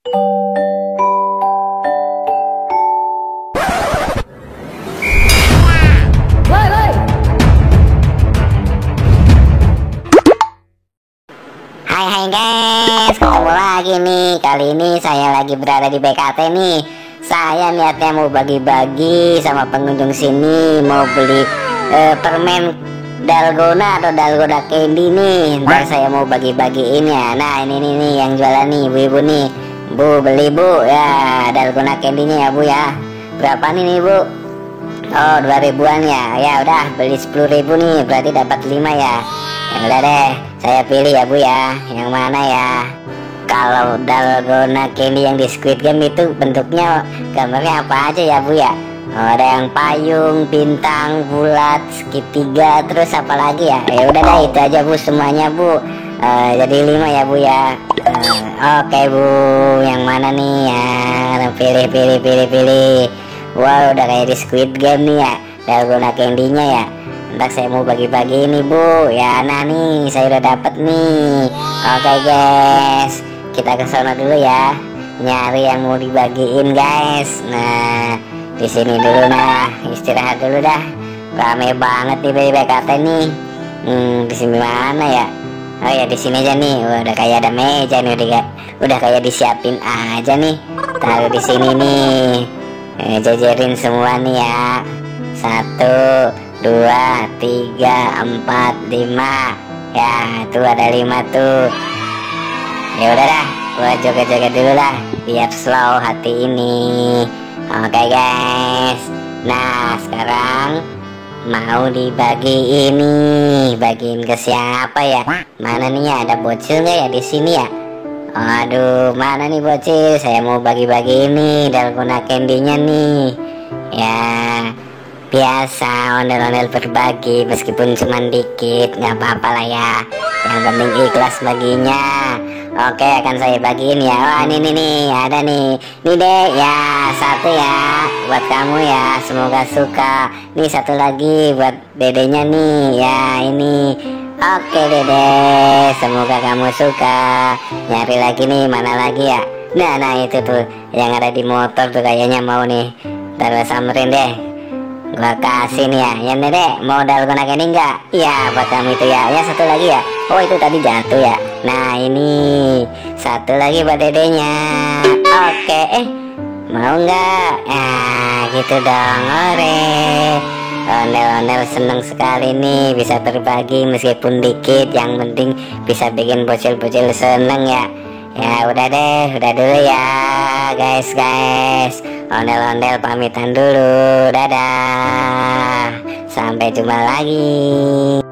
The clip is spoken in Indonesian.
Hai guys, ketemu lagi nih. Kali ini saya lagi berada di BKT nih. Saya niatnya mau bagi-bagi sama pengunjung sini, mau beli permen dalgona atau dalgona candy nih. Ntar saya mau bagi-bagiin ya. Nah ini nih yang jualan nih ibu-ibu nih. Bu, beli bu ya dalgona candy-nya ya bu ya. Berapa nih bu? Oh 2.000-an ya. Ya udah beli 10.000 nih, berarti dapat 5 ya. Ya udah deh, saya pilih ya bu ya. Yang mana ya? Kalau dalgona candy yang di Squid Game itu bentuknya gambarnya apa aja ya bu ya? Oh, ada yang payung, bintang, bulat, segitiga, terus apa lagi ya? Ya udah deh itu aja bu semuanya bu. Jadi 5 ya bu ya. Oke bu, yang mana nih ya? Pilih. Wow, udah kayak di Squid Game nih ya, dalgona candy-nya ya. Ntar saya mau bagi-bagi ini bu ya. Nah nih saya udah dapet nih. Oke guys, kita ke sana dulu ya, nyari yang mau dibagiin guys. Nah di sini dulu, nah istirahat dulu dah. Rame banget nih BKT nih. Di sini mana ya? Oh ya di sini aja nih. Udah kayak ada meja nih, udah kayak disiapin aja nih. Taruh di sini nih. Jajarin semua nih ya. 1, 2, 3, 4, 5. Ya tuh ada 5 tuh. Ya udah dah, gua joget-joget dulu lah biar slow hati ini. Oke guys. Nah sekarang mau dibagi ini, bagiin ke siapa ya? Mana nih ya, ada bocil nggak ya di sini ya? Aduh, mana nih bocil? Saya mau bagi-bagi ini dalgona candy-nya nih. Ya, biasa ondel-ondel berbagi meskipun cuma dikit, nggak apa-apa lah ya. Yang penting ikhlas baginya. Oke, akan saya bagiin ya. Wah, ini nih, ada nih. Nih deh, ya 1 ya buat kamu ya. Semoga suka. Nih 1 lagi buat dedenya nih. Ya, ini. Oke dede, semoga kamu suka. Nyari lagi nih, mana lagi ya? Nah itu tuh yang ada di motor tuh kayaknya mau nih. Ntar samperin deh, gua kasih nih ya. Ya dede, mau dalgona candy enggak? Iya buat kamu itu ya. Ya 1 lagi ya. Oh itu tadi jatuh ya. Nah ini 1 lagi buat dedenya. Oke, mau nggak? Gitu dong, ore. Ondel-ondel seneng sekali nih bisa berbagi meskipun dikit, yang penting bisa bikin bocil-bocil seneng ya. Ya udah deh, udah dulu ya guys. Ondel-ondel pamitan dulu, dadah, sampai jumpa lagi.